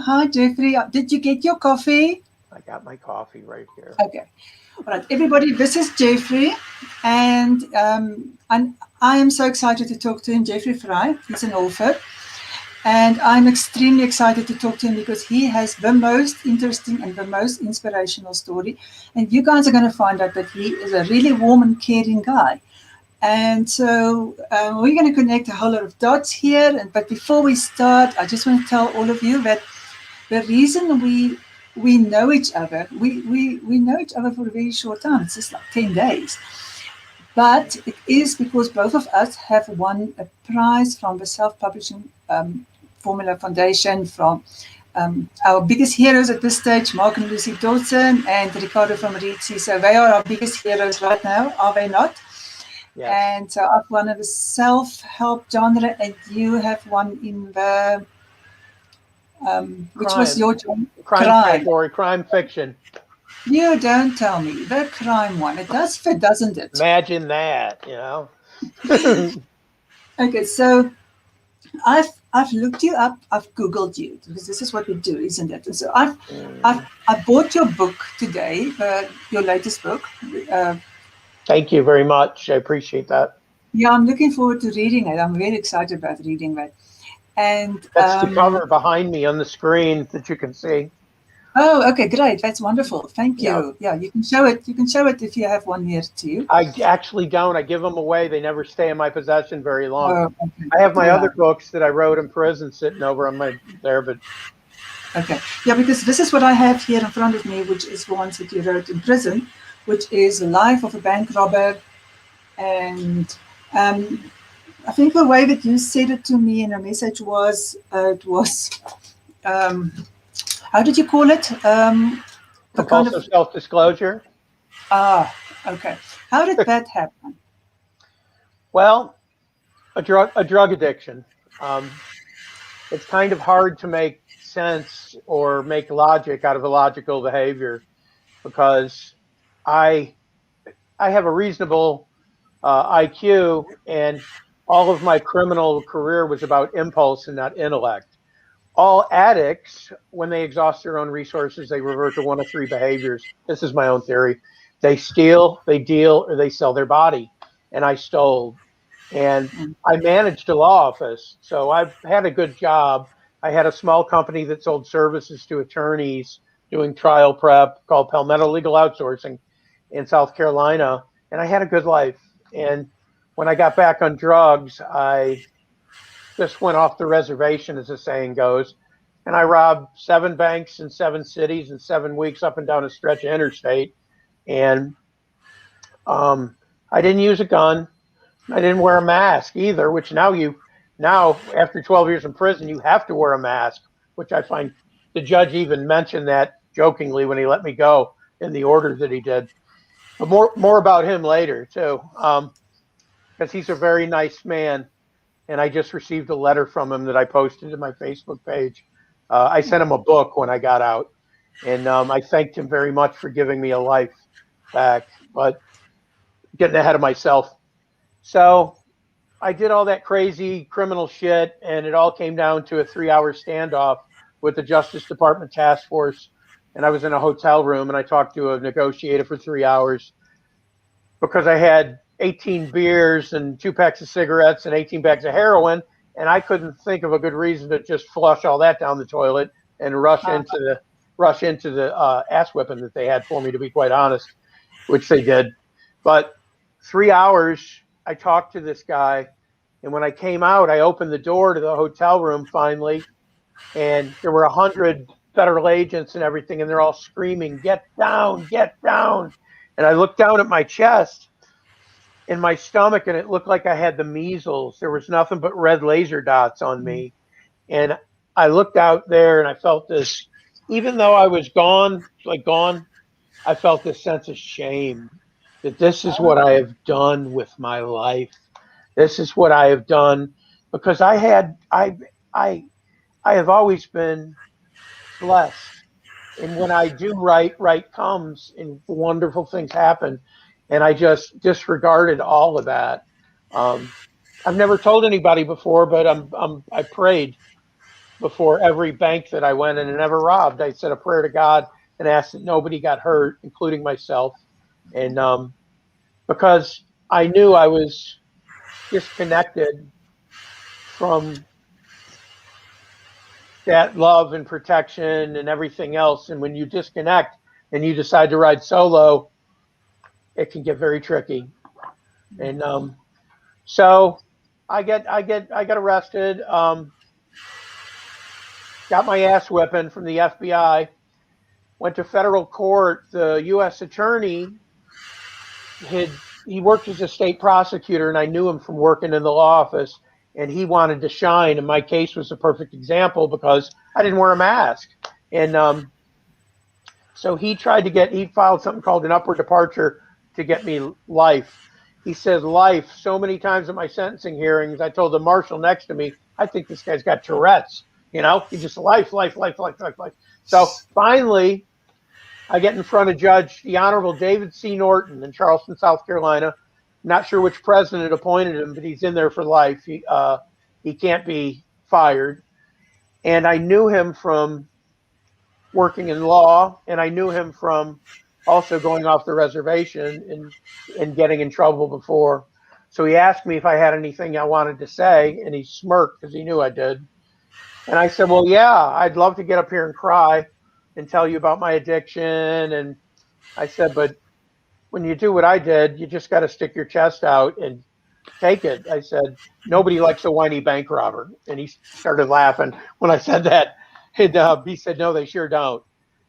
hi, Jeffrey. Did you get your coffee? I got my coffee right here. Okay. All right, everybody, this is Jeffrey, and I am so excited to talk to him. Jeffrey Fry, he's an author, and I'm extremely excited to talk to him because he has the most interesting and the most inspirational story. And you guys are going to find out that he is a really warm and caring guy. And so we're going to connect a whole lot of dots here. But before we start, I just want to tell all of you that the reason we know each other, we know each other for a very short time. It's just like 10 days. But it is because both of us have won a prize from the Self-Publishing Formula Foundation from our biggest heroes at this stage, Mark and Lucy Dawson and Ricardo from Ritzi. So they are our biggest heroes right now, are they not? Yes. And so I've won in the self-help genre, and you have one in the which was your genre? Crime category, crime fiction. You don't tell me. The crime one. It does fit, doesn't it? Imagine that, you know. Okay, so I've looked you up. I've Googled you because this is what we do, isn't it? And so I bought your book today, your latest book. Thank you very much. I appreciate that. Yeah, I'm looking forward to reading it. I'm very excited about reading that. And that's the cover behind me on the screen that you can see. Oh, okay, great. That's wonderful. Thank you. Yeah, you can show it. You can show it if you have one here too. I actually don't. I give them away. They never stay in my possession very long. Oh, okay. I have my other books that I wrote in prison sitting over on my there, but okay. Yeah, because this is what I have here in front of me, which is the ones that you wrote in prison, which is The Life of a Bank Robber. And I think the way that you said it to me in a message was how did you call it? Compulsive self-disclosure. Ah, okay. How did that happen? Well, a drug addiction. It's kind of hard to make sense or make logic out of illogical behavior because I have a reasonable IQ, and all of my criminal career was about impulse and not intellect. All addicts, when they exhaust their own resources, they revert to one of three behaviors. This is my own theory. They steal, they deal, or they sell their body. And I stole. And I managed a law office. So I've had a good job. I had a small company that sold services to attorneys doing trial prep called Palmetto Legal Outsourcing in South Carolina. And I had a good life. And when I got back on drugs, I just went off the reservation, as the saying goes, and I robbed 7 banks in 7 cities in 7 weeks up and down a stretch of interstate. And I didn't use a gun. I didn't wear a mask either, which now after 12 years in prison, you have to wear a mask, which I find the judge even mentioned that jokingly when he let me go in the order that he did. But more about him later too, because he's a very nice man. And I just received a letter from him that I posted to my Facebook page. I sent him a book when I got out, and I thanked him very much for giving me a life back, but getting ahead of myself. So I did all that crazy criminal shit, and it all came down to a 3-hour standoff with the Justice Department task force. And I was in a hotel room, and I talked to a negotiator for 3 hours because I had 18 beers and 2 packs of cigarettes and 18 bags of heroin, and I couldn't think of a good reason to just flush all that down the toilet and rush into the ass whipping that they had for me, to be quite honest, which they did. But 3 hours, I talked to this guy, and when I came out, I opened the door to the hotel room finally, and there were 100 federal agents and everything, and they're all screaming, "Get down, get down!" And I looked down at my chest, in my stomach, and it looked like I had the measles. There was nothing but red laser dots on me. And I looked out there and I felt this, even though I was gone, I felt this sense of shame that this is what I have done with my life. This is what I have done because I have always been blessed. And when I do right comes and wonderful things happen. And I just disregarded all of that. I've never told anybody before, but I prayed before every bank that I went in and ever robbed. I said a prayer to God and asked that nobody got hurt, including myself. And because I knew I was disconnected from that love and protection and everything else. And when you disconnect and you decide to ride solo, it can get very tricky. And so I got arrested, got my ass whipping from the FBI, went to federal court. The U.S. attorney he worked as a state prosecutor, and I knew him from working in the law office. And he wanted to shine, and my case was a perfect example because I didn't wear a mask. And so he filed something called an upward departure to get me life. He says life so many times at my sentencing hearings. I told the marshal next to me, I think this guy's got Tourette's. He just life. So finally, I get in front of Judge the Honorable David C. Norton in Charleston, South Carolina. Not sure which president appointed him, but he's in there for life. He can't be fired. And I knew him from working in law, and I knew him from also going off the reservation and getting in trouble before. So he asked me if I had anything I wanted to say, and he smirked because he knew I did. And I said, well, yeah, I'd love to get up here and cry and tell you about my addiction. And I said, but when you do what I did, you just got to stick your chest out and take it. I said, nobody likes a whiny bank robber. And he started laughing when I said that. And he said, no, they sure don't.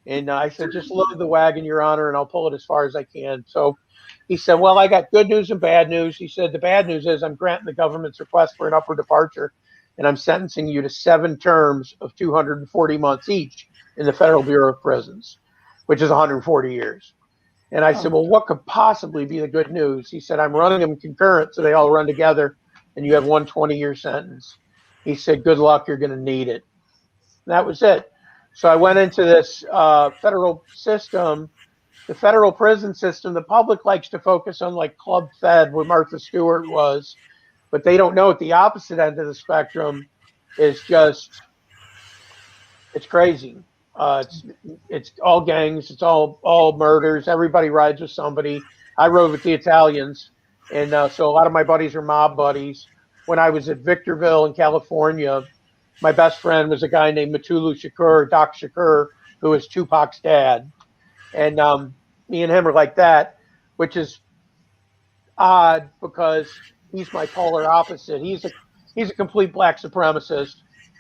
And I said, just load the wagon, Your Honor, and I'll pull it as far as I can. So he said, well, I got good news and bad news. He said, the bad news is I'm granting the government's request for an upward departure, and I'm sentencing you to 7 terms of 240 months each in the Federal Bureau of Prisons, which is 140 years. And I said, well, what could possibly be the good news? He said, I'm running them concurrent so they all run together and you have one 20-year sentence. He said, good luck, you're going to need it. And that was it. So I went into this federal system, the federal prison system. The public likes to focus on like Club Fed, where Martha Stewart was, but they don't know at the opposite end of the spectrum is just, it's crazy. It's all gangs. It's all murders. Everybody rides with somebody. I rode with the Italians, and so a lot of my buddies are mob buddies. When I was at Victorville in California, my best friend was a guy named Matulu Shakur, Doc Shakur, who was Tupac's dad, and me and him are like that, which is odd because he's my polar opposite. He's a complete black supremacist,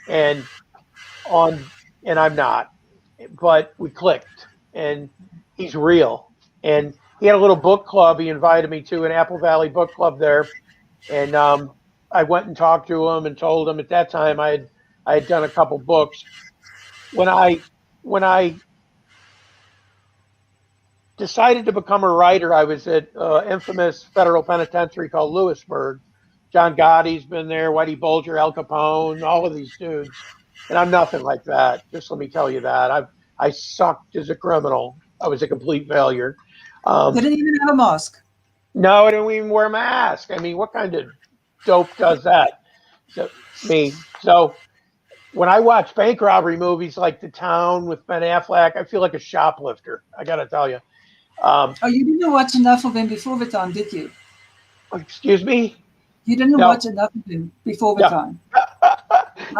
and and I'm not, but we clicked, and he's real. And he had a little book club he invited me to, an Apple Valley book club there, and I went and talked to him and told him at that time I had done a couple books. When I decided to become a writer, I was at infamous federal penitentiary called Lewisburg. John Gotti's been there, Whitey Bulger, Al Capone, all of these dudes. And I'm nothing like that. Just let me tell you that. I sucked as a criminal. I was a complete failure. Didn't even have a mask. No, I didn't even wear a mask. I mean, what kind of dope does that? So when I watch bank robbery movies like The Town with Ben Affleck, I feel like a shoplifter. I got to tell you. You didn't watch enough of him before the time, did you? Excuse me? You didn't watch enough of him before the time.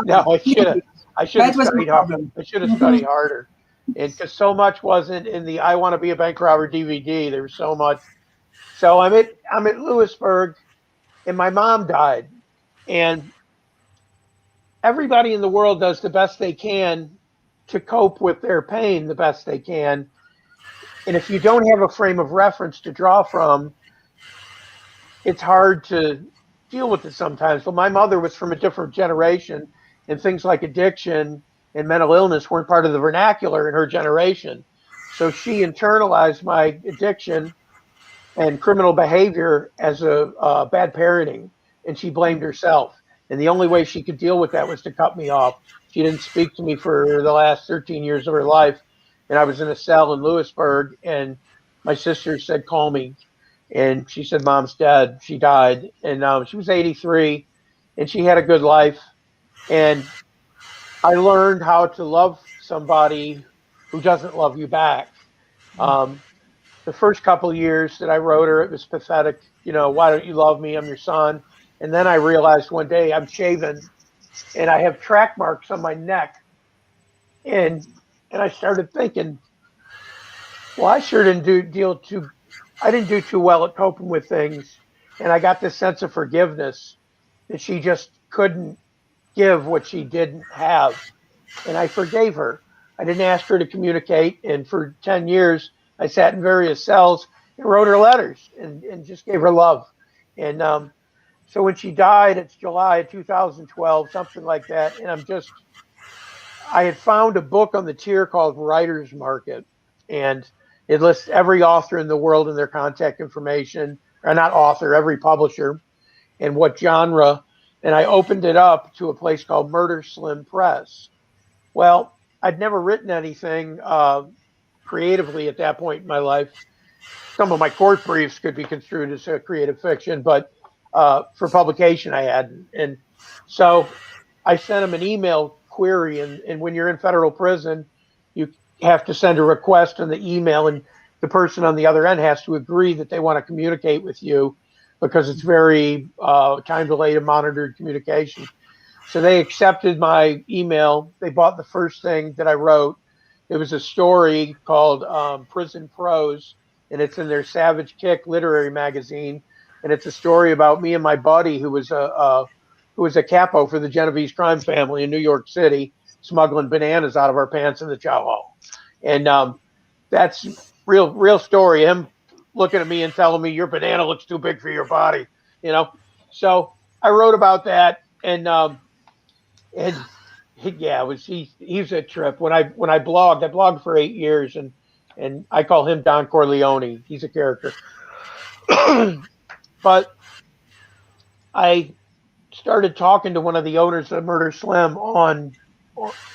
No, I should have. I should have studied harder. I should have studied Mm-hmm. harder. And because so much wasn't in the "I Want to Be a Bank Robber" DVD. There was so much. So I'm at Lewisburg, and my mom died, and everybody in the world does the best they can to cope with their pain the best they can. And if you don't have a frame of reference to draw from, it's hard to deal with it sometimes. But my mother was from a different generation, and things like addiction and mental illness weren't part of the vernacular in her generation. So she internalized my addiction and criminal behavior as a bad parenting, and she blamed herself. And the only way she could deal with that was to cut me off. She didn't speak to me for the last 13 years of her life. And I was in a cell in Lewisburg, and my sister said, call me. And she said, Mom's dead. She died. And she was 83, and she had a good life. And I learned how to love somebody who doesn't love you back. Um, the first couple of years that I wrote her, it was pathetic. You know, why don't you love me? I'm your son. And then I realized one day I'm shaven and I have track marks on my neck, and I started thinking, well, I sure didn't do deal too. I didn't do too well at coping with things, and I got this sense of forgiveness that she just couldn't give what she didn't have, and I forgave her. I didn't ask her to communicate, and for 10 years, I sat in various cells and wrote her letters and just gave her love. And so when she died, it's July of 2012, something like that, and I had found a book on the tier called Writer's Market, and it lists every author in the world and their contact information, or not author, every publisher, and what genre. And I opened it up to a place called Murder Slim Press. Well, I'd never written anything creatively at that point in my life. Some of my court briefs could be construed as creative fiction, but for publication, I hadn't. And so I sent him an email query, and when you're in federal prison, you have to send a request on the email, and the person on the other end has to agree that they want to communicate with you because it's very time delayed and monitored communication. So they accepted my email. They bought the first thing that I wrote. It was a story called Prison Prose, and it's in their Savage Kick literary magazine. And it's a story about me and my buddy who was a capo for the Genovese crime family in New York City, smuggling bananas out of our pants in the chow hall. And that's real story. Him looking at me and telling me your banana looks too big for your body, you know. So I wrote about that, and yeah, it was he was a trip. When I blogged for 8 years, and I call him Don Corleone. He's a character. But I started talking to one of the owners of Murder Slim on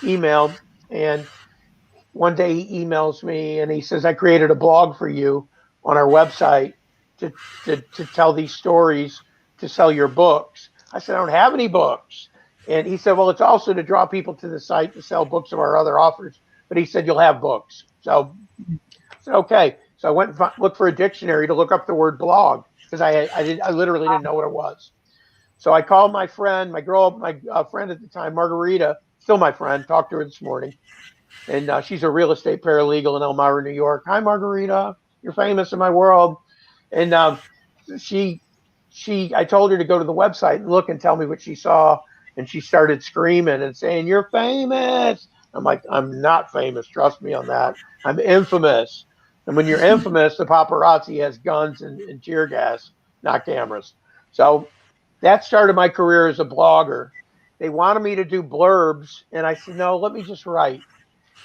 email, and one day he emails me and he says, I created a blog for you on our website to, to tell these stories to sell your books. I said, I don't have any books. And he said, well, it's also to draw people to the site to sell books of our other authors. But he said, you'll have books. So I said, okay. So I went and looked for a dictionary to look up the word blog because I literally didn't know what it was. So I called my friend, my friend at the time, Margarita, still my friend, talked to her this morning, and she's a real estate paralegal in Elmira, New York. Hi, Margarita, you're famous in my world. And she, I told her to go to the website and look and tell me what she saw, and she started screaming and saying, "You're famous!" I'm like, "I'm not famous. Trust me on that. I'm infamous." And when you're infamous, the paparazzi has guns and tear gas, not cameras. So that started my career as a blogger. They wanted me to do blurbs, and I said, "No, let me just write."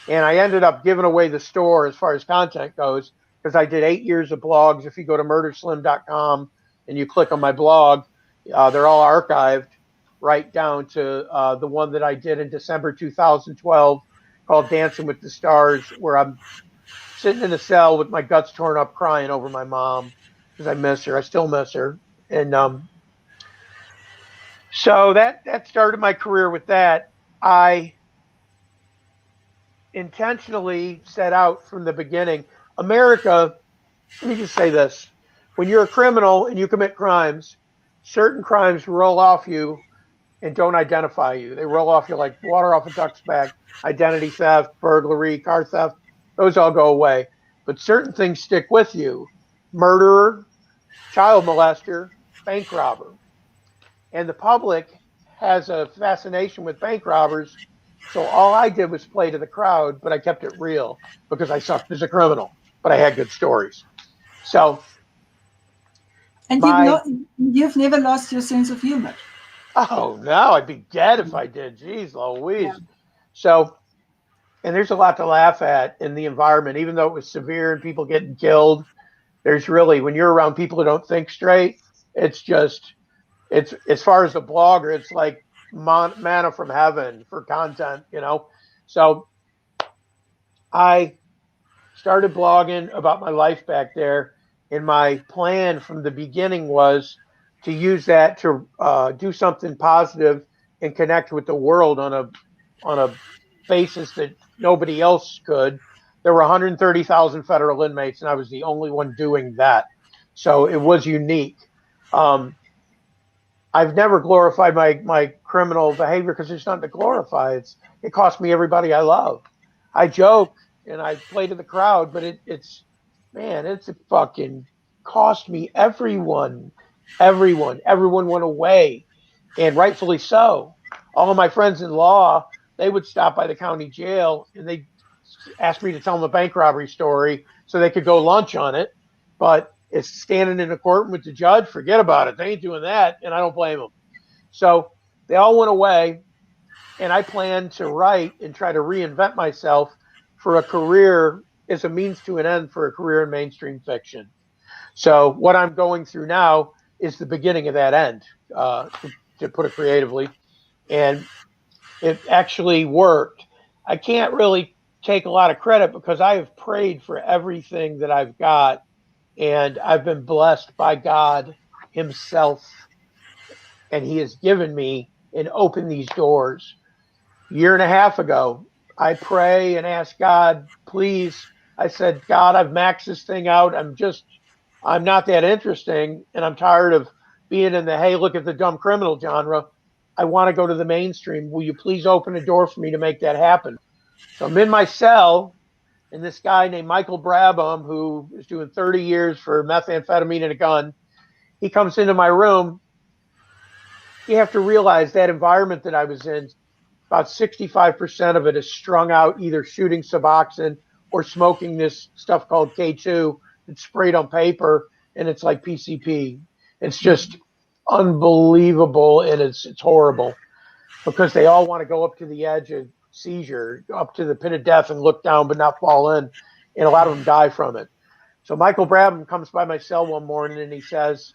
And I ended up giving away the store as far as content goes because I did 8 years of blogs. If you go to murderslim.com and you click on my blog, they're all archived right down to the one that I did in December 2012 called Dancing with the Stars, where I'm sitting in a cell with my guts torn up crying over my mom because I miss her. I still miss her. And so that started my career with that. I intentionally set out from the beginning. America, let me just say this. When you're a criminal and you commit crimes, certain crimes roll off you and don't identify you. They roll off you like water off a duck's back. Identity theft, burglary, car theft, those all go away. But certain things stick with you. Murderer, child molester, bank robber. And the public has a fascination with bank robbers. So all I did was play to the crowd, but I kept it real because I sucked as a criminal, but I had good stories. So And my you've never lost your sense of humor. oh no, I'd be dead if I did. Jeez Yeah. Louise. So and there's a lot to laugh at in the environment, even though it was severe and people getting killed. There's really when you're around people who don't think straight, it's just it's as far as a blogger, it's like manna from heaven for content, you know. So I started blogging about my life back there, and my plan from the beginning was to use that to do something positive and connect with the world on a on a basis that nobody else could. There were 130,000 federal inmates, and I was the only one doing that. So it was unique. Um, I've never glorified my criminal behavior because there's nothing to glorify. It cost me everybody I love. I joke and I play to the crowd, but it's man, it's a fucking cost me everyone went away, and rightfully so. All of my friends in law, they would stop by the county jail and they asked me to tell them a bank robbery story so they could go lunch on it. But it's standing in a courtroom with the judge, forget about it. They ain't doing that, and I don't blame them. So they all went away, and I plan to write and try to reinvent myself for a career as a means to an end for a career in mainstream fiction. So what I'm going through now is the beginning of that end, to put it creatively. And it actually worked. I can't really take a lot of credit because I have prayed for everything that I've got, and I've been blessed by God Himself, and He has given me and opened these doors. A year and a half ago, I pray and ask God, please. I said, God, I've maxed this thing out. I'm not that interesting, and I'm tired of being in the hey, look at the dumb criminal genre. I want to go to the mainstream. Will you please open a door for me to make that happen? So I'm in my cell, and this guy named Michael Brabham, who is doing 30 years for methamphetamine and a gun, he comes into my room. You have to realize that environment that I was in, about 65% of it is strung out, either shooting Suboxone or smoking this stuff called K2. It's sprayed on paper, and it's like PCP. It's just unbelievable, and it's horrible because they all want to go up to the edge of seizure, up to the pit of death and look down but not fall in, and a lot of them die from it. So Michael Brabham comes by my cell one morning and he says,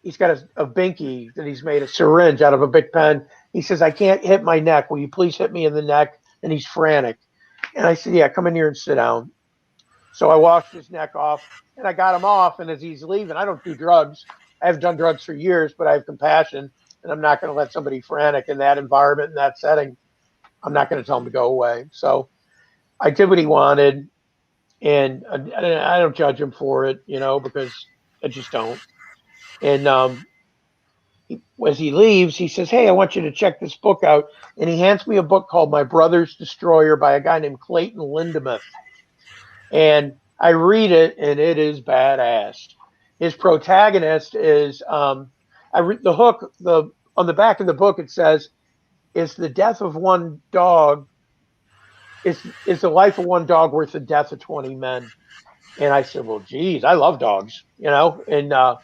he's got a binky that he's made a syringe out of a big pen. He says, I can't hit my neck. Will you please hit me in the neck? And he's frantic. And I said, yeah, come in here and sit down. So I washed his neck off and I got him off. And as he's leaving, I don't do drugs. I have done drugs for years, but I have compassion, and I'm not going to let somebody frantic in that environment, in that setting. I'm not going to tell him to go away. So I did what he wanted, and I don't judge him for it, because I just don't. And as he leaves, he says, hey, I want you to check this book out. And he hands me a book called My Brother's Destroyer by a guy named Clayton Lindemuth. And I read it, and it is badass. His protagonist is, the hook, on the back of the book, it says, is the death of one dog, is the life of one dog worth the death of 20 men? And I said, well, geez, I love dogs, and if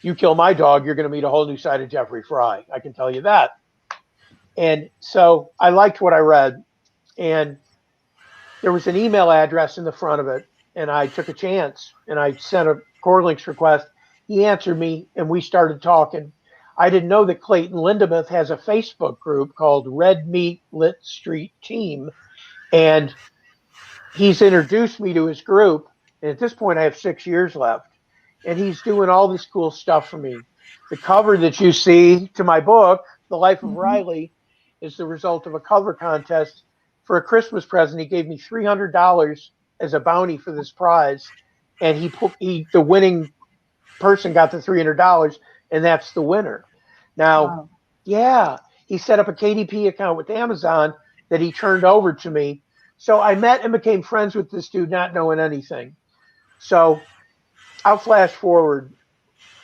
you kill my dog, you're going to meet a whole new side of Jeffrey Fry. I can tell you that. And so I liked what I read, and there was an email address in the front of it, and I took a chance and I sent a core links request. He answered me, and we started talking. I didn't know that Clayton Lindemuth has a Facebook group called Red Meat Lit Street Team, and he's introduced me to his group. And at this point, I have 6 years left, and he's doing all this cool stuff for me. The cover that you see to my book, The Life of Riley, is the result of a cover contest. For a Christmas present, he gave me $300 as a bounty for this prize, and the winning person got the $300, and that's the winner. Now, Wow. yeah, he set up a KDP account with Amazon that he turned over to me. So I met and became friends with this dude, not knowing anything. So I'll flash forward.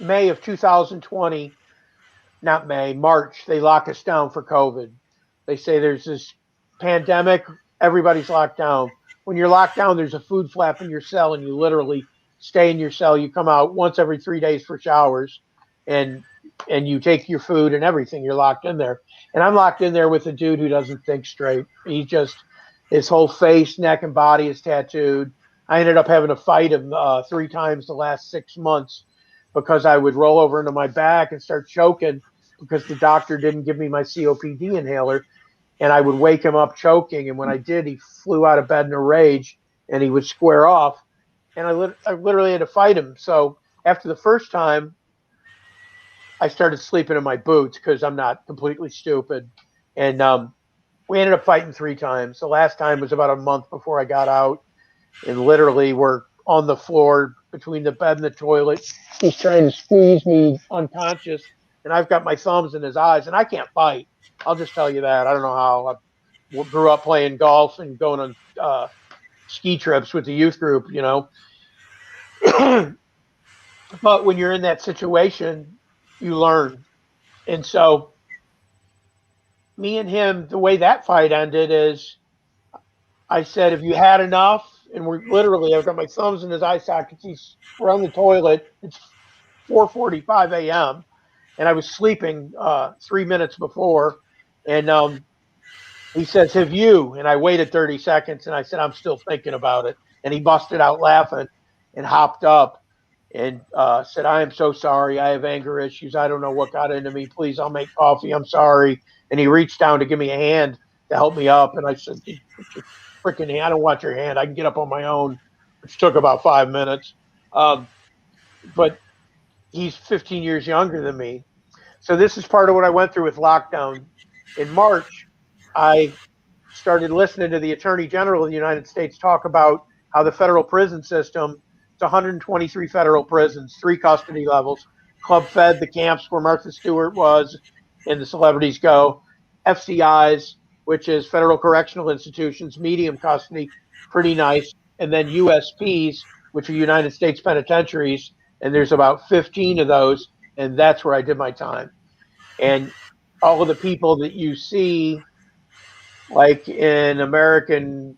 May of 2020, not May, March, they lock us down for COVID. They say there's this pandemic, everybody's locked down. When you're locked down, there's a food flap in your cell, and you literally stay in your cell. You come out once every 3 days for showers, and you take your food and everything. You're locked in there. And I'm locked in there with a dude who doesn't think straight. His whole face, neck, and body is tattooed. I ended up having to fight him 3 times the last 6 months because I would roll over into my back and start choking because the doctor didn't give me my COPD inhaler, and I would wake him up choking. And when I did, he flew out of bed in a rage, and he would square off, and I literally had to fight him. So after the first time, I started sleeping in my boots because I'm not completely stupid. And We ended up fighting 3 times. The last time was about a month before I got out, and literally we're on the floor between the bed and the toilet. He's trying to squeeze me unconscious, and I've got my thumbs in his eyes, and I can't fight. I'll just tell you that. I don't know how. I grew up playing golf and going on ski trips with the youth group, you know. But when you're in that situation, you learn. And so, me and him, the way that fight ended is I said, "Have you had enough?" And we're literally, I've got my thumbs in his eye sockets. We're on the toilet. It's 4:45 a.m. and I was sleeping 3 minutes before. And he says, "Have you?" And I waited 30 seconds and I said, "I'm still thinking about it." And he busted out laughing and hopped up and said, "I am so sorry. I have anger issues. I don't know what got into me. Please, I'll make coffee. I'm sorry." And he reached down to give me a hand to help me up. And I said, "Put your freaking hand. I don't want your hand. I can get up on my own," which took about 5 minutes. Um, but he's 15 years younger than me. So this is part of what I went through with lockdown. In March, I started listening to the Attorney General of the United States talk about how the federal prison system, it's 123 federal prisons, 3 custody levels, Club Fed, the camps where Martha Stewart was, and the celebrities go, FCIs, which is federal correctional institutions, medium custody, pretty nice, and then USPs, which are United States penitentiaries, and there's about 15 of those, and that's where I did my time. And all of the people that you see, like in American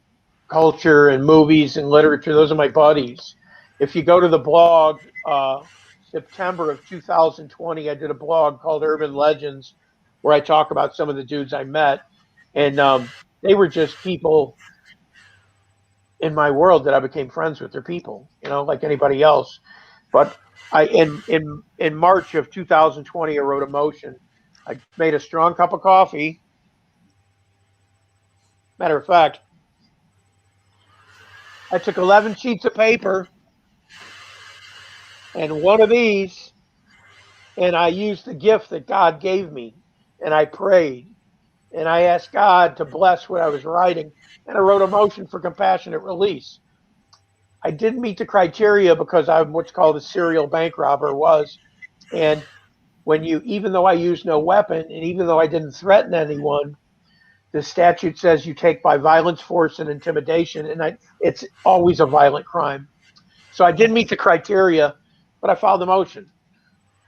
culture and movies and literature, those are my buddies. If you go to the blog, September of 2020, I did a blog called Urban Legends where I talk about some of the dudes I met. And they were just people in my world that I became friends with. They're people, you know, like anybody else. But in March of 2020, I wrote a motion. I made a strong cup of coffee. Matter of fact, I took 11 sheets of paper and one of these, and I used the gift that God gave me, and I prayed, and I asked God to bless what I was writing, and I wrote a motion for compassionate release. I didn't meet the criteria because I'm what's called a serial bank robber was, and when you, even though I used no weapon, and even though I didn't threaten anyone, the statute says you take by violence, force, and intimidation, and it's always a violent crime. So I didn't meet the criteria, but I filed the motion.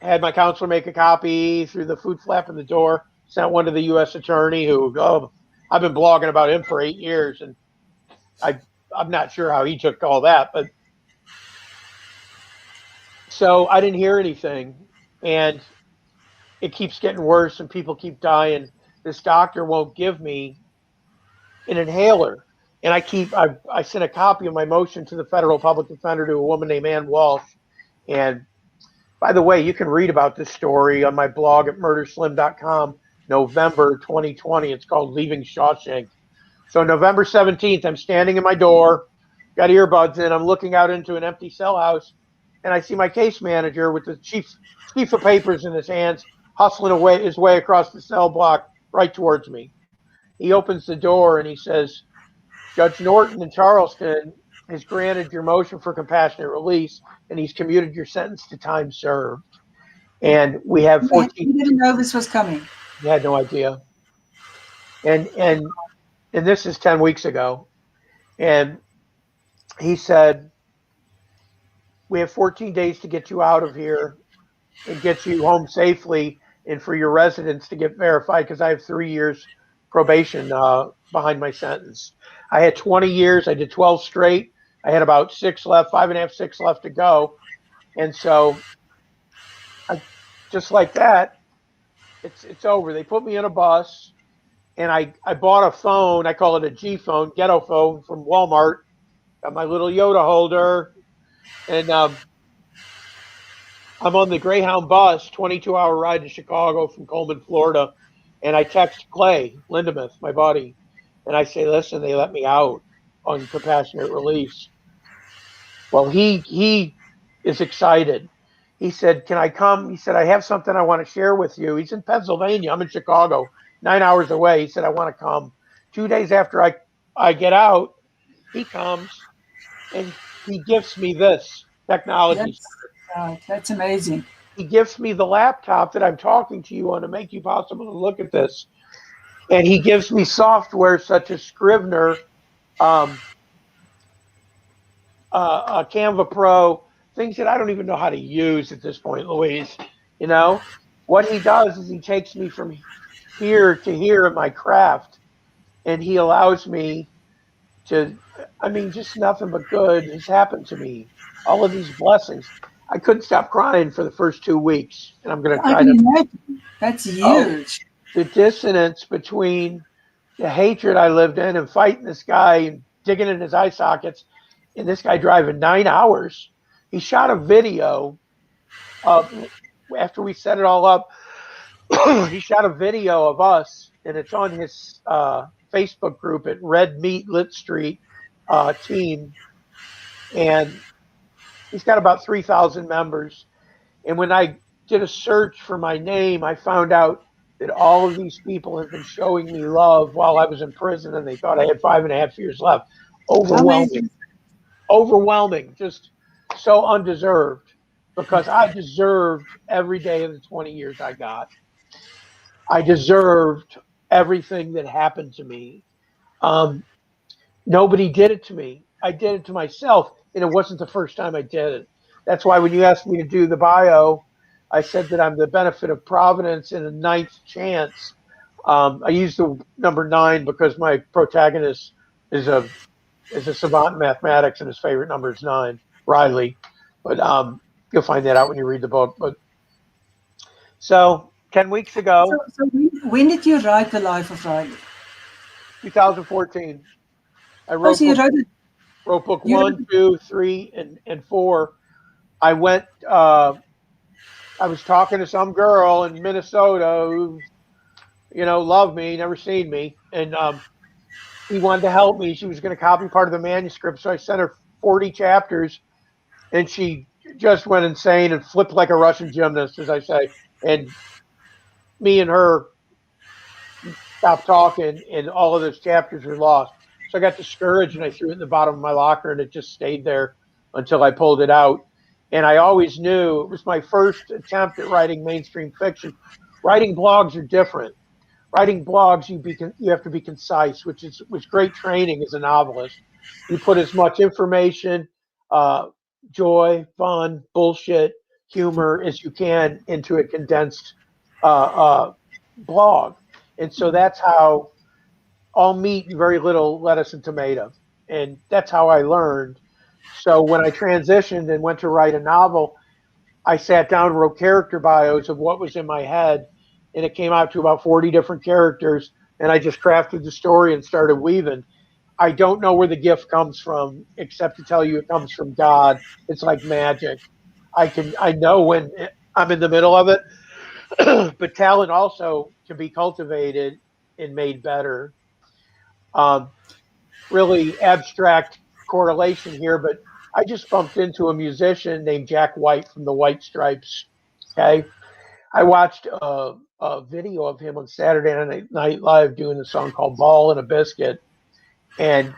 Had my counselor make a copy, threw the food flap in the door, sent one to the U.S. attorney who, oh, I've been blogging about him for 8 years, and I, I'm not sure how he took all that, but so I didn't hear anything, and it keeps getting worse, and people keep dying. This doctor won't give me an inhaler, and I sent a copy of my motion to the federal public defender to a woman named Ann Walsh, and by the way, you can read about this story on my blog at murderslim.com, November 2020. It's called Leaving Shawshank. So November 17th, I'm standing in my door, got earbuds in, I'm looking out into an empty cell house, and I see my case manager with the chief of papers in his hands, hustling away his way across the cell block right towards me. He opens the door and he says, "Judge Norton in Charleston has granted your motion for compassionate release, and he's commuted your sentence to time served." And we have 14. You didn't know this was coming. You had no idea. And this is 10 weeks ago. And he said, "We have 14 days to get you out of here and get you home safely, and for your residence to get verified, because I have 3 years probation behind my sentence. I had 20 years. I did 12 straight. I had about 6 left, 5.5, 6 left to go. And so just like that, it's over. They put me in a bus, and I bought a phone. I call it a G phone, ghetto phone from Walmart. Got my little Yoda holder, and I'm on the Greyhound bus, 22-hour ride to Chicago from Coleman, Florida, and I text Clay Lindemuth, my buddy, and I say, "Listen, they let me out on compassionate release." Well, he is excited. He said, "Can I come?" He said, "I have something I want to share with you." He's in Pennsylvania. I'm in Chicago, 9 hours away. He said, "I want to come." 2 days after I get out, he comes and he gives me this technology. That's amazing. He gives me the laptop that I'm talking to you on to make you possible to look at this. And he gives me software such as Scrivener, um, Canva Pro, things that I don't even know how to use at this point, Louise. You know, what he does is he takes me from here to here in my craft, and he allows me to, I mean, just nothing but good has happened to me. All of these blessings. I couldn't stop crying for the first 2 weeks, and I'm going to I try can to. imagine. That's Oh, huge. the dissonance between the hatred I lived in and fighting this guy and digging in his eye sockets, and this guy driving 9 hours. He shot a video of after we set it all up. He shot a video of us, and it's on his Facebook group at Red Meat Lit Street team, and he's got about 3,000 members. And when I did a search for my name, I found out that all of these people have been showing me love while I was in prison, and they thought I had 5.5 years left. How Overwhelming, amazing. overwhelming, just so undeserved because I deserved every day of the 20 years I got. I deserved everything that happened to me. Um, Nobody did it to me. I did it to myself, and it wasn't the first time I did it. That's why when you asked me to do the bio, I said that I'm the benefit of Providence and a ninth chance. I used the number 9 because my protagonist is a savant in mathematics, and his favorite number is 9, Riley. But you'll find that out when you read the book. But so 10 weeks So, ago, so when did you write The Life of Riley? 2014, I Oh, wrote so you book wrote it. wrote book You wrote one, it. 2, 3, and 4. I went. I was talking to some girl in Minnesota who, loved me, never seen me, and she wanted to help me. She was going to copy part of the manuscript, so I sent her 40 chapters, and she just went insane and flipped like a Russian gymnast, as I say. And me and her stopped talking, and all of those chapters were lost. So I got discouraged, and I threw it in the bottom of my locker, and it just stayed there until I pulled it out. And I always knew it was my first attempt at writing mainstream fiction. Writing blogs are different. Writing blogs, you have to be concise, which great training as a novelist. You put as much information, uh, joy, fun, bullshit, humor as you can into a condensed blog, and so that's how all meat and very little lettuce and tomato, and that's how I learned. So when I transitioned and went to write a novel, I sat down and wrote character bios of what was in my head, and it came out to about 40 different characters. And I just crafted the story and started weaving. I don't know where the gift comes from, except to tell you it comes from God. It's like magic. I know when I'm in the middle of it, but talent also can be cultivated and made better. Um, Really abstract correlation here, but I just bumped into a musician named Jack White from the White Stripes. Okay, I watched a video of him on Saturday Night Live doing a song called "Ball and a Biscuit," and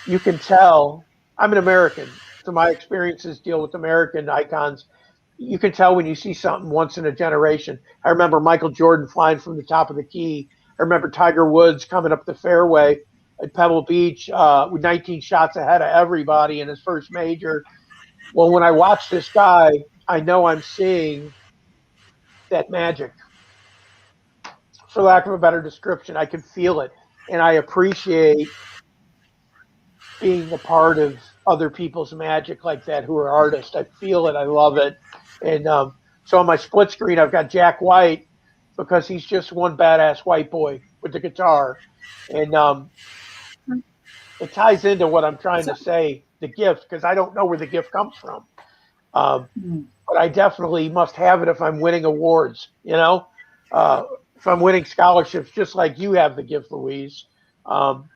you can tell I'm an American, so my experiences deal with American icons. You can tell when you see something once in a generation. I remember Michael Jordan flying from the top of the key. I remember Tiger Woods coming up the fairway at Pebble Beach with 19 shots ahead of everybody in his first major. Well, when I watch this guy, I know I'm seeing that magic. For lack of a better description, I can feel it, and I appreciate being a part of other people's magic like that who are artists. I feel it. I love it. And so on my split screen, I've got Jack White because he's just one badass white boy with the guitar. And it ties into what I'm trying So, to say, the gift, because I don't know where the gift comes from. Um, mm, but I definitely must have it if I'm winning awards, if I'm winning scholarships, just like you have the gift, Louise. Um,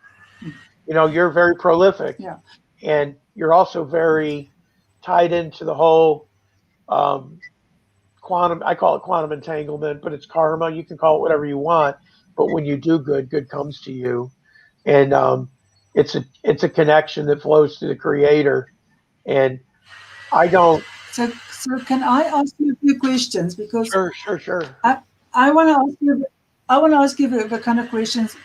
you're very prolific, yeah. and you're also very tied into the whole um, quantum. I call it quantum entanglement, but it's karma. You can call it whatever you want. But when you do good, good comes to you. and it's a connection that flows to the Creator. And I don't. So can I ask you a few questions? Because Sure, sure, sure. I, I want to ask you, I want to ask you the kind of questions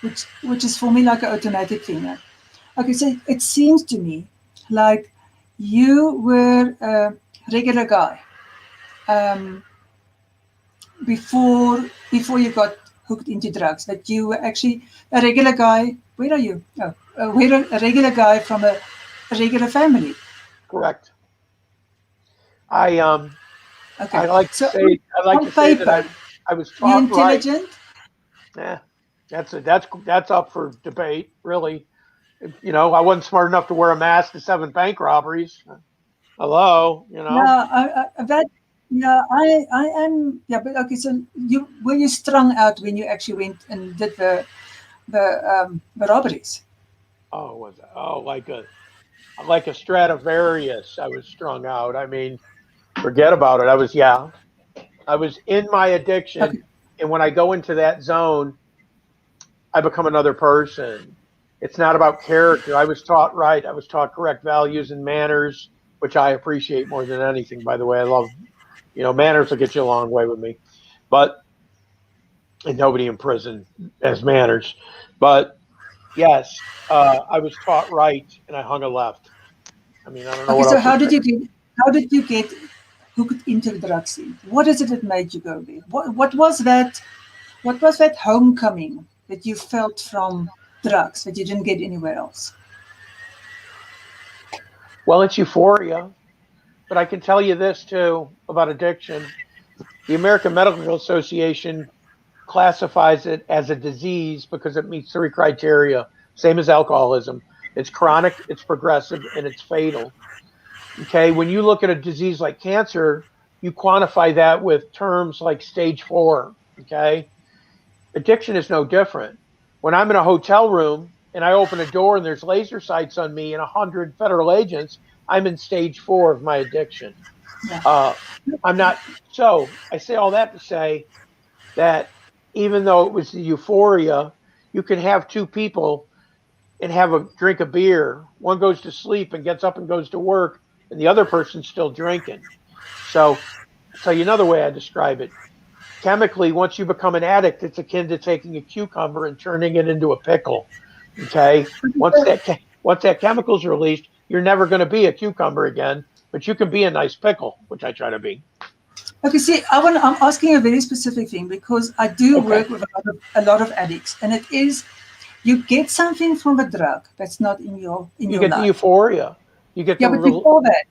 which is for me like an automatic thing. Okay, so it seems to me like you were a regular guy um, before you got hooked into drugs. That you were actually a regular guy. Where are you? Oh, we're a regular guy from a regular family. Correct. I Okay, so I like on to say that paper, I was you're taught right. intelligent. Yeah, that's up for debate, really. You know, I wasn't smart enough to wear a mask to 7 bank robberies. Hello, you know. Yeah, that. Yeah, I am. Yeah, but okay. So you were you strung out when you actually went and did the robberies? Oh, was it? Oh, like a Stradivarius. I was strung out. I mean, forget about it. I was in my addiction, Okay, and when I go into that zone, I become another person. It's not about character. I was taught right. I was taught correct values and manners, which I appreciate more than anything. By the way, I love, manners will get you a long way with me, but and nobody in prison has manners. But yes, I was taught right, and I hung a left. I mean, I don't know okay. what So else to say. how did you get hooked into the drug scene? What is it that made you go there? What was that? What was that homecoming that you felt from drugs that you didn't get anywhere else? Well, it's euphoria, but I can tell you this too about addiction. The American Medical Association classifies it as a disease because it meets 3 criteria, same as alcoholism. It's chronic, it's progressive, and it's fatal. Okay, when you look at a disease like cancer, you quantify that with terms like stage 4. Okay, addiction is no different. When I'm in a hotel room and I open a door and there's laser sights on me and 100 federal agents, I'm in stage 4 of my addiction. Yeah. Uh, I'm not. So I say all that to say that even though it was the euphoria, you can have two people and have a drink of beer. One goes to sleep and gets up and goes to work, and the other person's still drinking. So I'll tell you another way I describe it. Chemically, once you become an addict, it's akin to taking a cucumber and turning it into a pickle. Okay, once that chemical's released, you're never going to be a cucumber again, but you can be a nice pickle, which I try to be. Okay, see, I'm asking a very specific thing because I do Okay, work with a lot of addicts, and it is you get something from a drug that's not in you your get the life. euphoria. You get Yeah, the but real. before that,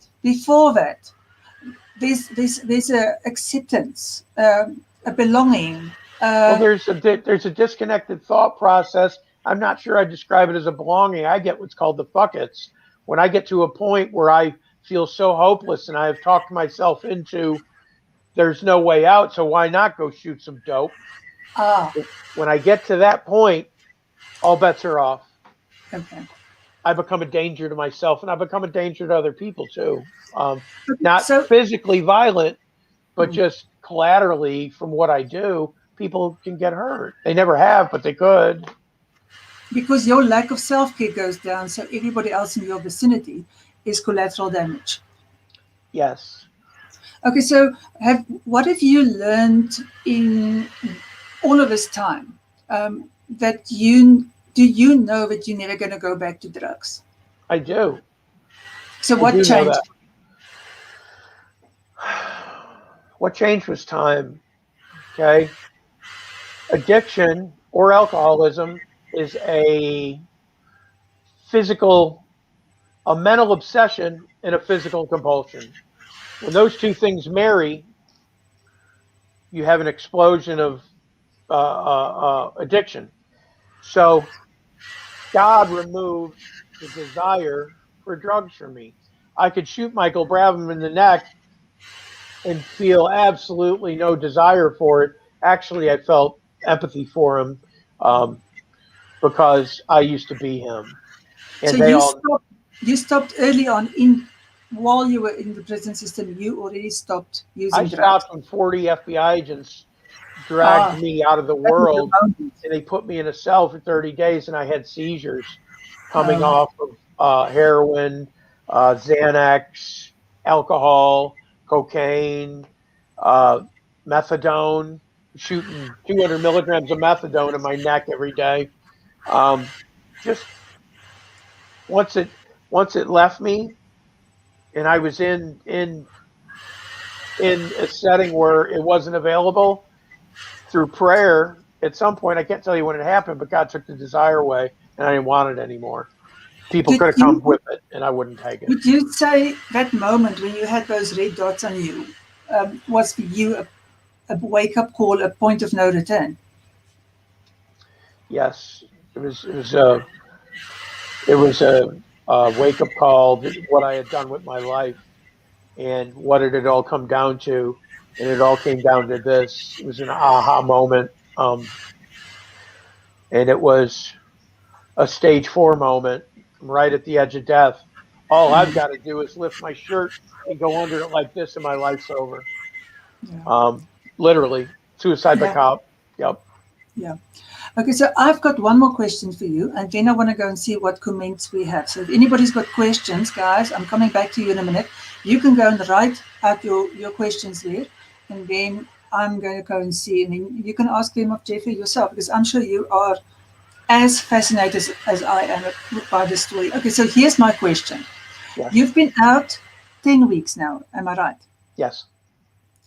there's a acceptance, a belonging. Well, Uh, there's a disconnected thought process. I'm not sure I describe it as a belonging. I get what's called the buckets. When I get to a point where I feel so hopeless and I have talked myself into there's no way out, so why not go shoot some dope? ah, When I get to that point, all bets are off. okay. I become a danger to myself and I become a danger to other people too. Not So physically violent, but just collaterally from what I do, people can get hurt. They never have, but they could. because your lack of self care goes down, so everybody else in your vicinity is collateral damage. Yes. Okay, so what have you learned in all of this time that you know that you're never going to go back to drugs? I do. So I what do know that. changed? What changed was time. Okay. Addiction or alcoholism is physical, a mental obsession and a physical compulsion. When those two things marry, you have an explosion of addiction. So God removed the desire for drugs from me. I could shoot Michael Bravin in the neck and feel absolutely no desire for it. Actually, I felt empathy for him um, because I used to be him, So and they all. you stopped early on in while you were in the prison system. You already stopped I using drugs. stopped when 40 FBI agents dragged me out of the that was the world, moment. and they put me in a cell for 30 days, and I had seizures coming Um, off of heroin, Xanax, alcohol, cocaine, uh, methadone, shooting 200 milligrams of methadone in my neck every day. Just once it left me, and I was in a setting where it wasn't available through prayer. At some point, I can't tell you when it happened, but God took the desire away, and I didn't want it anymore. People did could have come you with it, and I wouldn't take it. would you say that moment when you had those red dots on you was for you a wake up call, a point of no return? Yes, it was a wake up call to what I had done with my life and what it had all come down to, and it all came down to this. It was an aha moment, and it was a stage 4 moment. I'm right at the edge of death. All I've got to do is lift my shirt and go under it like this, and my life's over. Yeah. Literally, suicide by Yeah. cop. Yep. Yeah. Okay, so I've got one more question for you, and then I want to go and see what comments we have. So if anybody's got questions, guys, I'm coming back to you in a minute. You can go and write out your questions there, and then I'm going to go and see, and then you can ask them of Jeffrey yourself, because I'm sure you are as fascinated as I am by the story. Okay, so here's my question. Yes. You've been out 10 weeks now, am I right? Yes.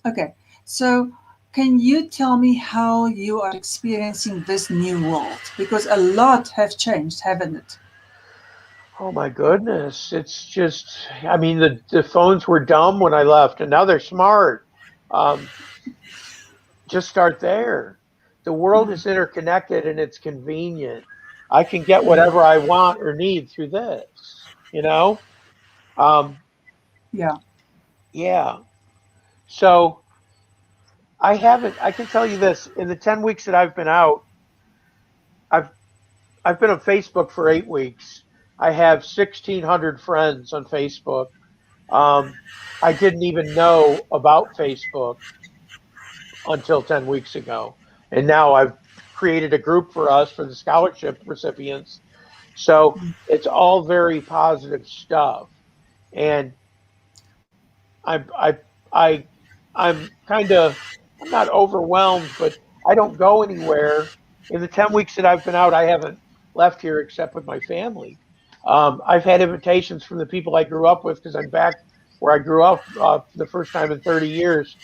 Okay, so can you tell me how you are experiencing this new world? Because a lot have changed, haven't it? Oh my goodness. It's just, I mean, the phones were dumb when I left, and now they're smart. Um, just start there. The world is interconnected and it's convenient. I can get whatever I want or need through this, you know? Um, Yeah. yeah. So I can tell you this, in the 10 weeks that I've been out, I've, I've been on Facebook for 8 weeks. I have 1,600 friends on Facebook. Um, I didn't even know about Facebook until 10 weeks ago. And now I've created a group for us for the scholarship recipients. So it's all very positive stuff. And I, I, I, I'm kind of, I'm not overwhelmed, but I don't go anywhere. In the 10 weeks that I've been out, I haven't left here except with my family. I've had invitations from the people I grew up with because I'm back where I grew up for the first time in 30 years.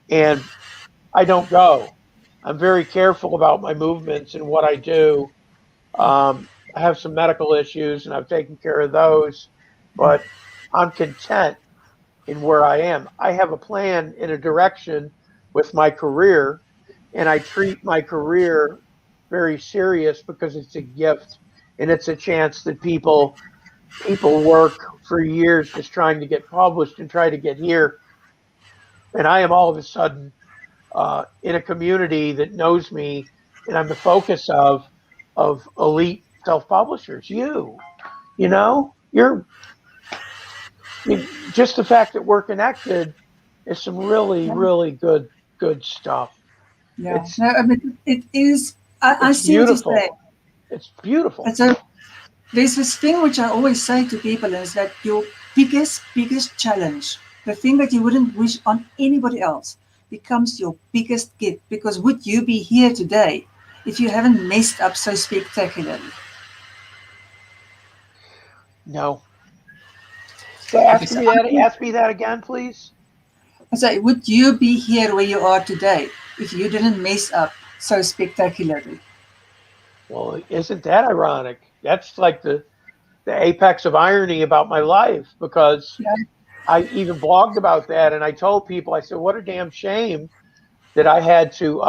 And I don't go. I'm very careful about my movements and what I do. I have some medical issues and I've taken care of those, but I'm content in where I am. I have a plan in a direction with my career, and I treat my career very serious because it's a gift and it's a chance that people work for years just trying to get published and try to get here, and I am all of a sudden in a community that knows me, and I'm the focus of elite self publishers. You know, just the fact that we're connected is some really Yeah. really good stuff. Yeah. It's No, I mean, it is, I it's see what you're saying. beautiful. It's beautiful. And so there's this thing which I always say to people is that your biggest challenge, the thing that you wouldn't wish on anybody else, becomes your biggest gift. Because would you be here today if you haven't messed up so spectacularly? No, so Okay, so ask me that again, please. I say, would you be here where you are today if you didn't mess up so spectacularly? Well, isn't that ironic? That's like the apex of irony about my life, because Yeah. I even blogged about that, and I told people, I said, what a damn shame that I had to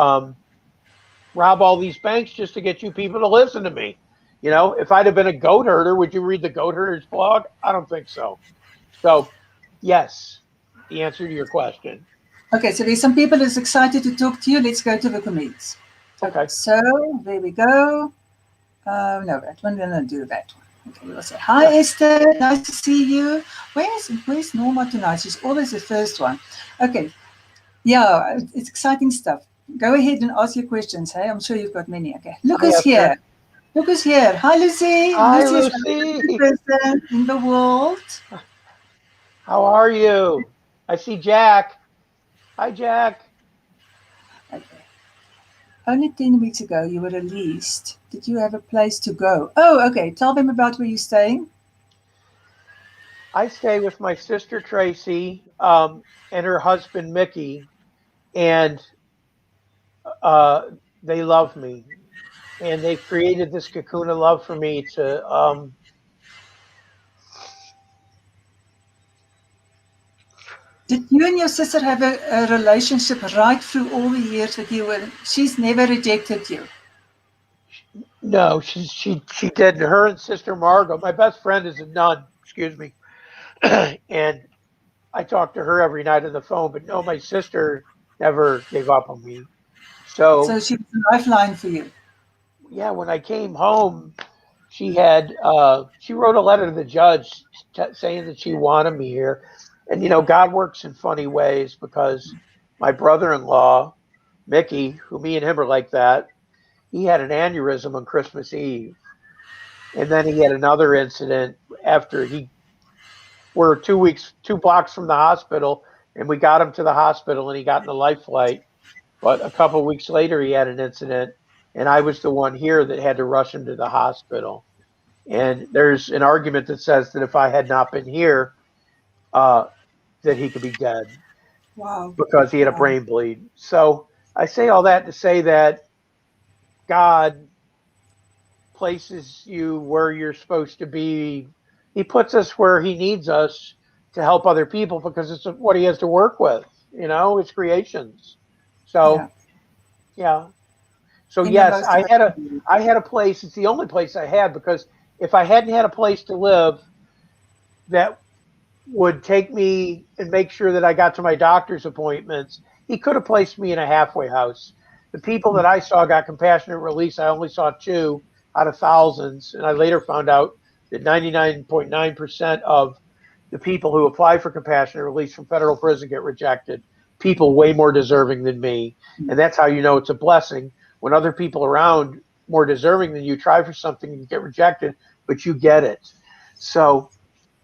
rob all these banks just to get you people to listen to me. You know, if I'd have been a goat herder, would you read the goat herder's blog? I don't think so. So, yes, the answer to your question. Okay, so there's some people that's excited to talk to you. Let's go to the comments. Okay, Okay. so there we go. No, that one, we're going to do that one. Okay, we'll say, hi, Yeah. Esther. Nice to see you. Where's Norma tonight? She's always the first one. Okay, yeah, it's exciting stuff. Go ahead and ask your questions. Hey, I'm sure you've got many. Okay, look Hi, who's Esther. here. Look who's here. Hi, Lucy. Hi, Lucy is the Lucy. person in the world. How are you? I see Jack. Hi, Jack. Okay. Only 10 weeks ago you were released. Did you have a place to go? Oh, okay. Tell them about where you're staying. I stay with my sister Tracy and her husband Mickey, and uh, they love me. And they've created this cocoon of love for me to. Did you and your sister have a relationship right through all the years that you were? She's never rejected you. No, she did. Her and Sister Margot. My best friend is a nun. Excuse me, and I talk to her every night on the phone. But no, my sister never gave up on me. So So she was a lifeline for you. yeah, when I came home, she wrote a letter to the judge saying that she wanted me here. And God works in funny ways because my brother-in-law, Mickey, who me and him are like that, he had an aneurysm on Christmas Eve. And then he had another incident after he were 2 weeks, 2 blocks from the hospital, and we got him to the hospital and he got in a life flight. But a couple of weeks later, he had an incident, and I was the one here that had to rush him to the hospital. And there's an argument that says that if I had not been here, uh, that he could be dead Wow. because he had a Wow. brain bleed. So I say all that to say that God places you where you're supposed to be. He puts us where he needs us to help other people because it's what he has to work with, his creations. Yeah. So yeah. So In the yes, most amazing. I had a place. It's the only place I had because if I hadn't had a place to live that would take me and make sure that I got to my doctor's appointments, he could have placed me in a halfway house. The people that I saw got compassionate release. I only saw two out of thousands, and I later found out that 99.9% of the people who apply for compassionate release from federal prison get rejected. People way more deserving than me, and that's how you know it's a blessing when other people around more deserving than you try for something and get rejected, but you get it. So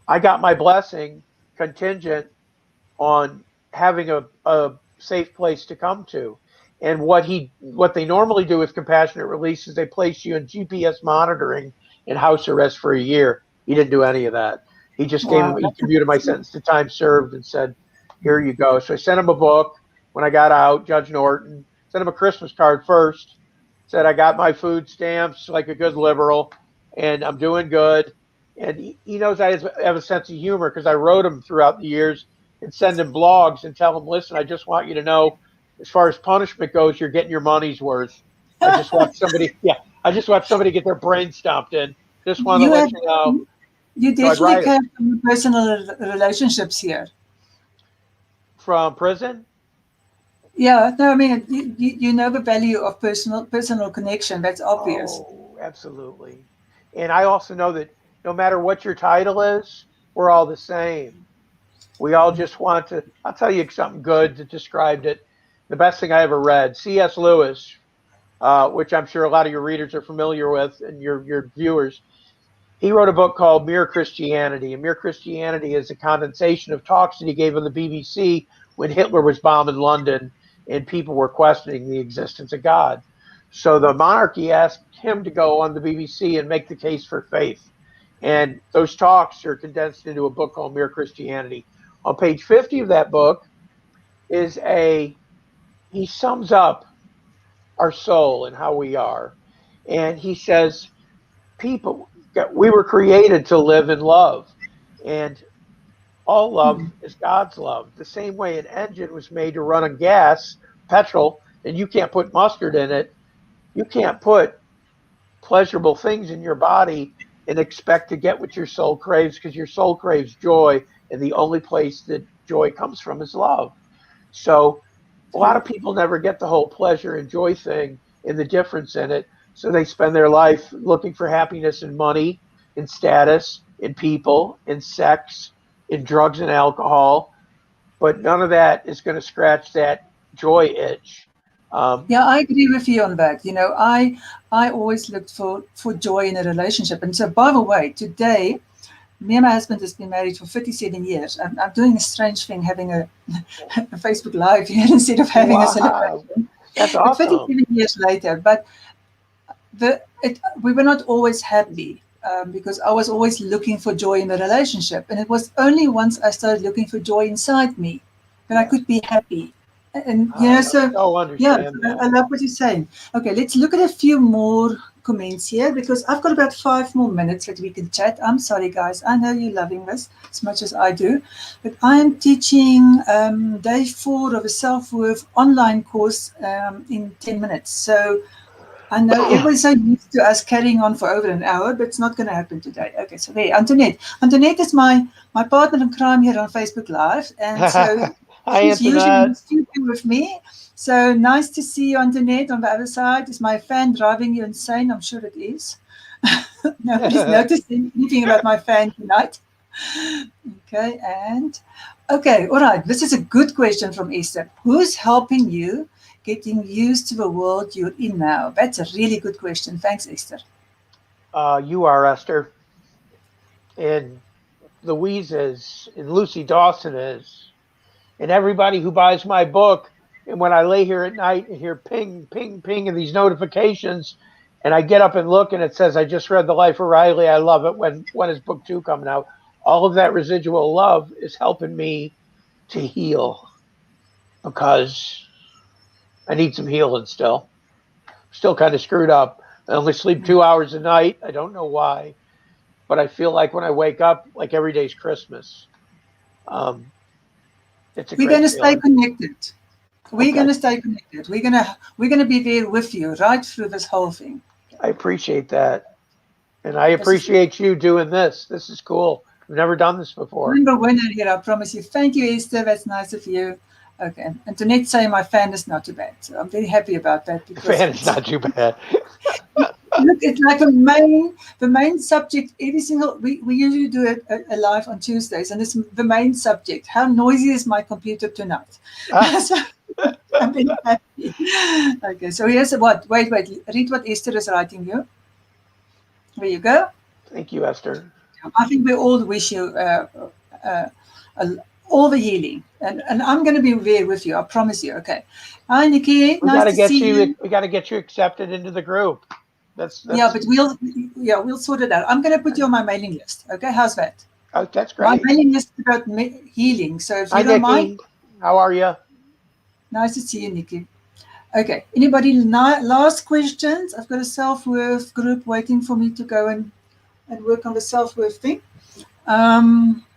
I got my blessing contingent on having a safe place to come to. And what they normally do with compassionate release is they place you in GPS monitoring and house arrest for a year. He didn't do any of that. Wow. He That's commuted my amazing. sentence to time served and said, "Here you go." So I sent him a book when I got out, Judge Norton. Sent him a Christmas card first. Said I got my food stamps like a good liberal, and I'm doing good. And he knows I have a sense of humor because I wrote him throughout the years and send him blogs and tell him, listen, I just want you to know, as far as punishment goes, you're getting your money's worth. I just watched somebody get their brain stomped in. Just want to You let have you know. you So I'd definitely write it have some personal relationships here. from prison. Yeah, no, I mean you know the value of personal connection. That's obvious. Oh, absolutely. And I also know that no matter what your title is, we're all the same. We all just want to. I'll tell you something good that described it. The best thing I ever read, C.S. Lewis, which I'm sure a lot of your readers are familiar with and your viewers. He wrote a book called Mere Christianity. And Mere Christianity is a condensation of talks that he gave on the BBC when Hitler was bombing London and people were questioning the existence of God. So the monarchy asked him to go on the BBC and make the case for faith. And those talks are condensed into a book called Mere Christianity. On page 50 of that book is he sums up our soul and how we are. And he says, people, we were created to live in love. And all love is God's love. The same way an engine was made to run on gas, petrol, and you can't put mustard in it. You can't put pleasurable things in your body and expect to get what your soul craves because your soul craves joy. And the only place that joy comes from is love. So a lot of people never get the whole pleasure and joy thing and the difference in it. So they spend their life looking for happiness in money, in status, in people, in sex, in drugs and alcohol. But none of that is going to scratch that joy itch Yeah, I agree with you on that. You know, I always looked for joy in a relationship. And so, by the way, today, me and my husband has been married for 57 years. I'm doing a strange thing, having a Facebook Live here instead of having a Wow, celebration. that's But awesome. 57 years later, but we were not always happy because I was always looking for joy in the relationship. And it was only once I started looking for joy inside me that I Yeah, could be happy. And, you I know, so so yeah, understand I that. love what you're saying. Okay, let's look at a few more comments here because I've got about 5 more minutes that we can chat. I'm sorry, guys. I know you're loving this as much as I do, but I am teaching day 4 of a self-worth online course in 10 minutes. So I know everybody's so used to us carrying on for over an hour, but it's not going to happen today. Okay, so there, Antoinette. Antoinette is my partner in crime here on Facebook Live, and so Hi, she's usually in Antoinette. the studio with me. So nice to see you, Antoinette. On the other side, is my fan driving you insane? I'm sure it is. Nobody's noticing anything about my fan tonight. Okay, and okay, all right. This is a good question from Esther. Who's helping you getting used to the world you're in now? That's a really good question. Thanks, Esther. You are Esther, and Louise is, and Lucy Dawson is, and everybody who buys my book. And when I lay here at night and hear ping, ping, ping, and these notifications, and I get up and look, and it says, "I just read The Life of Riley. I love it. When is book 2 coming out?" All of that residual love is helping me to heal because I need some healing still. Still kind of screwed up. I only sleep 2 hours a night. I don't know why, but I feel like when I wake up, like every day's Christmas. Um, it's a We're going great to stay feeling. connected. We're going Okay. to stay connected. We're going to be there with you right through this whole thing. I appreciate that. And I This is appreciate you doing this. This is cool. I've never done this before. number winner here. I promise you. Thank you, Esther. That's nice of you. Okay, and Antoinette saying my fan is not too bad. So I'm very happy about that The because fan is not too bad. look, it's like the main subject. Every single we usually do a live on Tuesdays, and it's the main subject. How noisy is my computer tonight? Ah, So I'm very happy. Okay, so here's what. Wait. Read what Esther is writing you. There you go. thank you, Esther. I think we all wish you uh, uh, all the healing, and I'm going to be there with you. I promise you. Okay. Hi, Nikki. We Nice got to to get see you. you. We got to get you accepted into the group. Yeah, That's but we'll sort it out. I'm going to put you on my mailing list. Okay, how's that? oh, that's My great. mailing list is about healing. So if Hi, you don't mind, Nikki. How are you? nice to see you, Nikki. Okay. Anybody last questions? I've got a self-worth group waiting for me to go and work on the self-worth thing,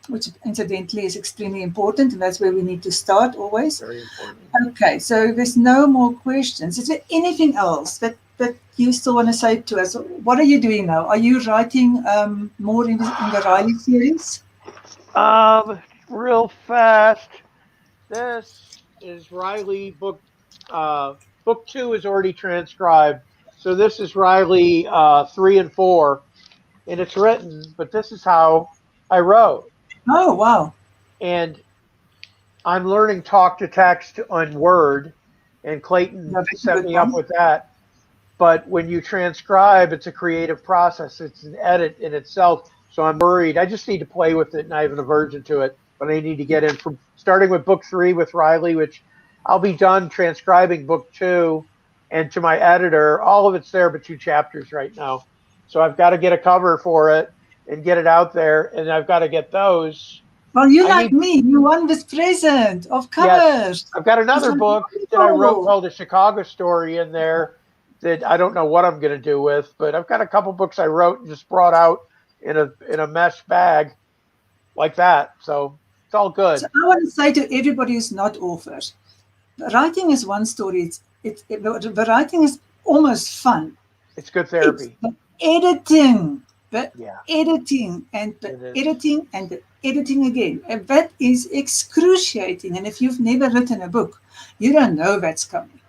which incidentally is extremely important, and that's where we need to start always. Very important. Okay. So there's no more questions. Is there anything else that you still want to say to us? What are you doing now? Are you writing more in the Riley series? Real fast. This is Riley book. Book 2 is already transcribed, so this is Riley 3 and 4, and it's written. But this is how I wrote, Oh, wow. and I'm learning talk to text on Word, and Clayton Yeah, that's a set good me up one. with that. But when you transcribe, it's a creative process. It's an edit in itself. So I'm worried. I just need to play with it, and I have an aversion to it. But I need to get in from starting with book 3 with Riley, which I'll be done transcribing book 2, and to my editor, all of it's there but 2 chapters right now. So I've got to get a cover for it and get it out there, and I've got to get those. Well, you I like need me. You won this present of Yes, covers. I've got It's another like book that I wrote wonderful. called A Chicago Story in there that I don't know what I'm going to do with, but I've got a couple books I wrote and just brought out in a mesh bag like that. So it's all So good. I want to say to everybody who's not authors, writing is one story. The writing is almost fun. It's good It's therapy. editing, the Yeah, editing, and the it is. editing, and the editing again. And that is excruciating. And if you've never written a book, you don't know that's coming.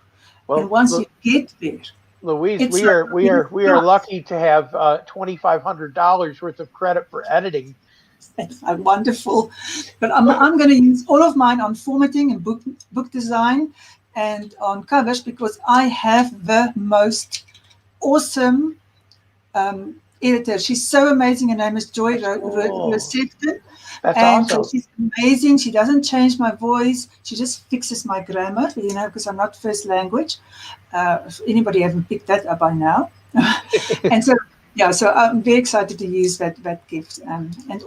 And Well, once you get there, Louise, it's we like are we really are we are fun. lucky to have $2,500 worth of credit for editing. That's wonderful. But I'm going to use all of mine on formatting and book design and on covers, because I have the most awesome editor. She's so amazing. Her name is Joy Rosefton. That's And awesome. she's amazing. She doesn't change my voice. She just fixes my grammar, because I'm not first language. If anybody hasn't picked that up by now. And so, yeah, so I'm very excited to use that gift. And then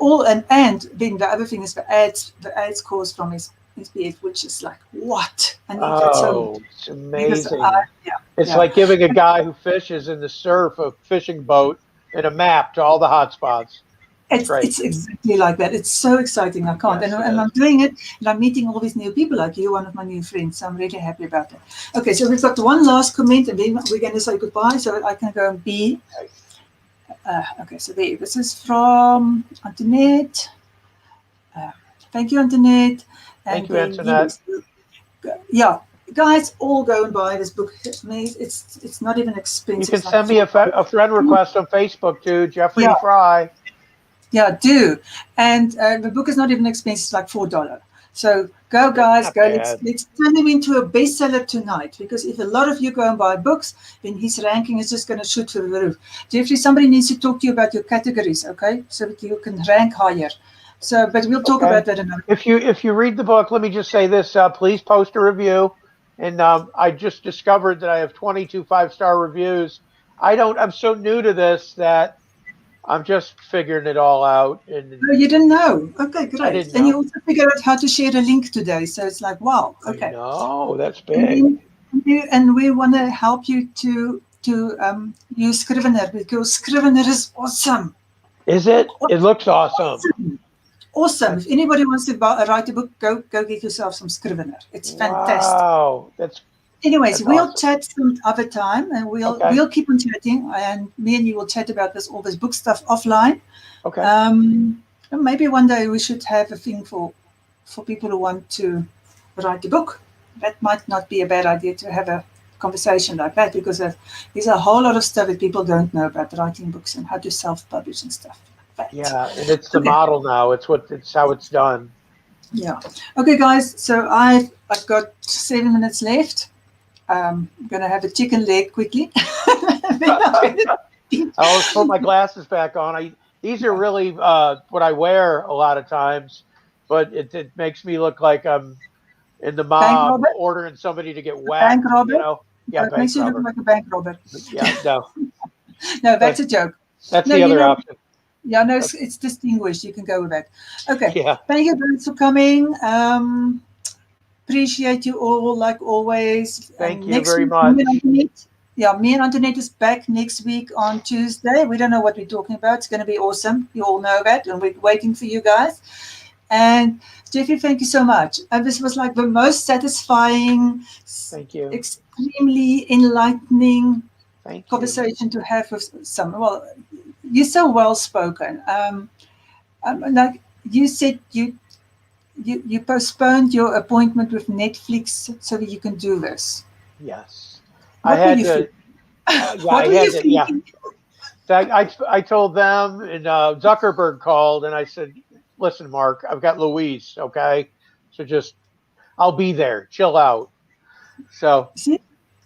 the other thing is the ads course from SPF, which is like, what? I need that so much. It's amazing. It's Yeah. like giving a guy who fishes in the surf a fishing boat and a map to all the hot spots. It's exactly like that. It's so exciting. I can't. Yes, and I'm doing it, and I'm meeting all these new people like you, one of my new friends. So I'm really happy about that. Okay, so we've got one last comment, and then we're going to say goodbye, so I can go and be. Okay, so there. This is from Antoinette. Thank you, Antoinette. Thank you, Antoinette. Yeah, guys, all go and buy this book. It's not even expensive. You can send me a friend request on Facebook too, Jeffrey Fry. Yeah, do. And the book is not even expensive, it's like $4. So go, guys, go. Let's turn him into a bestseller tonight, because if a lot of you go and buy books, then his ranking is just going to shoot through the roof. Jeffrey, somebody needs to talk to you about your categories, okay? So that you can rank higher. So, but we'll talk about that another. If you read the book, let me just say this, please post a review. And I just discovered that I have 22 5-star reviews. I'm so new to this that I'm just figuring it all out. And no, you didn't know. Okay, great. I didn't know. And you also figured out how to share a link today. So it's like, wow. Okay. No, that's big. And we want to help you to use Scrivener, because Scrivener is awesome. Is it? It looks awesome. Awesome. If anybody wants to write a book, go get yourself some Scrivener. It's fantastic. Wow. Anyways, we'll chat some other time, and we'll keep on chatting, and me and you will chat about all this book stuff offline. Okay. Maybe one day we should have a thing for people who want to write a book. That might not be a bad idea, to have a conversation like that, because there's a whole lot of stuff that people don't know about writing books and how to self-publish and stuff like that. Yeah, and it's the model now. It's how it's done. Yeah. Okay, guys. So I've got 7 minutes left. I'm going to have a chicken leg quickly. I'll put my glasses back on. These are really what I wear a lot of times, but it makes me look like I'm in the mob ordering somebody to get whacked. Bank robber? You know? Yeah, it makes you look like a bank robber. Yeah, no. No, that's a joke. That's the other option. Yeah, no, it's distinguished. You can go with that. Okay. Yeah. Thank you guys for coming. Appreciate you all, like always. Thank you very much. Me and Antoinette is back next week on Tuesday. We don't know what we're talking about. It's going to be awesome. You all know that, and we're waiting for you guys. And Jeffrey, thank you so much. And this was like the most satisfying, thank you, extremely enlightening conversation to have with someone. Well, you're so well spoken. Like you said, you postponed your appointment with Netflix so that you can do this. Yes, I had to. I told them, and Zuckerberg called, and I said, "Listen, Mark, I've got Louise. Okay, so I'll be there. Chill out." So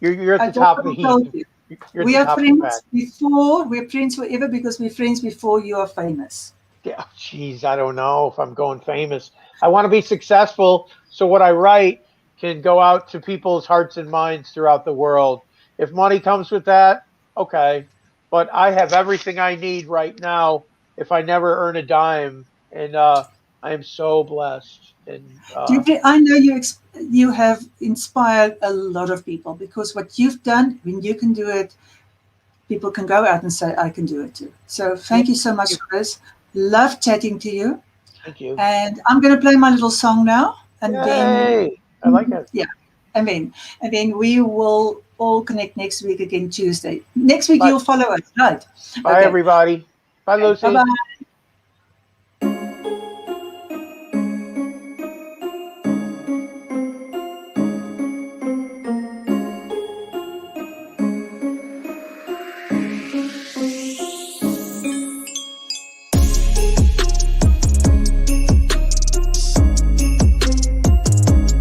you're at the top of the heap. We are friends before. We're friends forever, because we're friends before you are famous. Yeah, geez, I don't know if I'm going famous. I want to be successful, so what I write can go out to people's hearts and minds throughout the world. If money comes with that, okay. But I have everything I need right now if I never earn a dime, and I am so blessed. And I know you have inspired a lot of people, because what you've done, when you can do it, people can go out and say, I can do it too. So thank you so much for this. Love chatting to you. Thank you. And I'm going to play my little song now. And then I like it. Yeah. And then we will all connect next week again, Tuesday. Next week, you'll follow us, right? Bye, everybody. Bye, Lucy. Bye-bye.